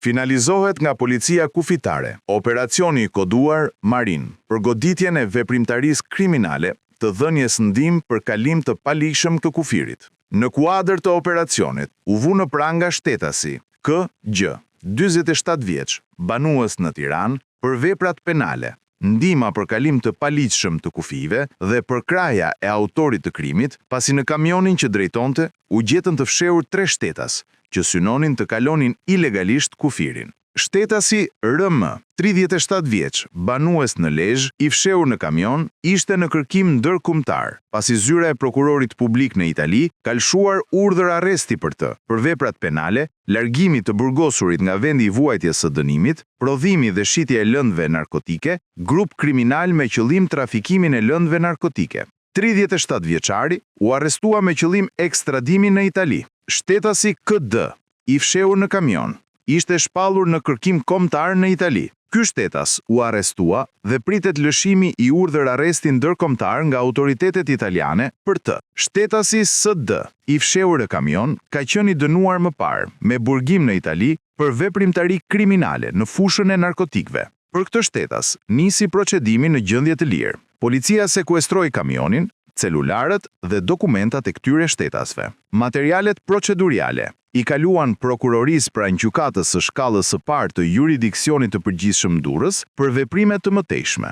Finalizohet nga policia kufitare, operacioni i koduar Marin, për goditjen e veprimtarisë kriminale të dhënies ndihmë për kalim të palikshëm të kufirit. Në kuadër të operacionit, u vu në pranga shtetasi K.G., 47 vjeç, banues në Tiranë, për veprat penale, ndihma për kalim të paligjshëm të kufive dhe për kraja e autorit të krimit, pasi në kamionin që drejtonte u gjetën të fshehur 3 shtetas, që synonin të kalonin ilegalisht kufirin. Shtetasi R.M., 37 vjeç, banues në Lezhë, i fshehur në kamion, ishte në kërkim ndërkombëtar, pasi zyra e prokurorit publik në Itali ka lëshuar urdhër arresti për të, për veprat penale, largimi të burgosurit nga vendi i vuajtjes së dënimit, prodhimi dhe shitja e lëndëve narkotike, grup kriminal me qëllim trafikimin e lëndëve narkotike. 37 vjeçari u arrestua me qëllim ekstradimi në Itali. Shtetasi K.D., i fshehur në kamion, ishte shpallur në kërkim kombëtar në Itali. Ky shtetas u arrestua dhe pritet lëshimi i urdhër arresti ndërkombëtar nga autoritetet italiane për të. Shtetasi S.D., i fshehur në kamion, ka qenë i dënuar më parë me burgim në Itali për veprimtari kriminale në fushën e narkotikëve. Për këtë shtetas nisi procedimi në gjendje të lirë. Policia sekuestroi kamionin, celularët dhe dokumentat e këtyre shtetasve. Materialet proceduriale i kaluan prokurorisë pranë gjykatës së shkallës së parë të juridiksionit të përgjithshëm Durrës për veprime të mëtejshme.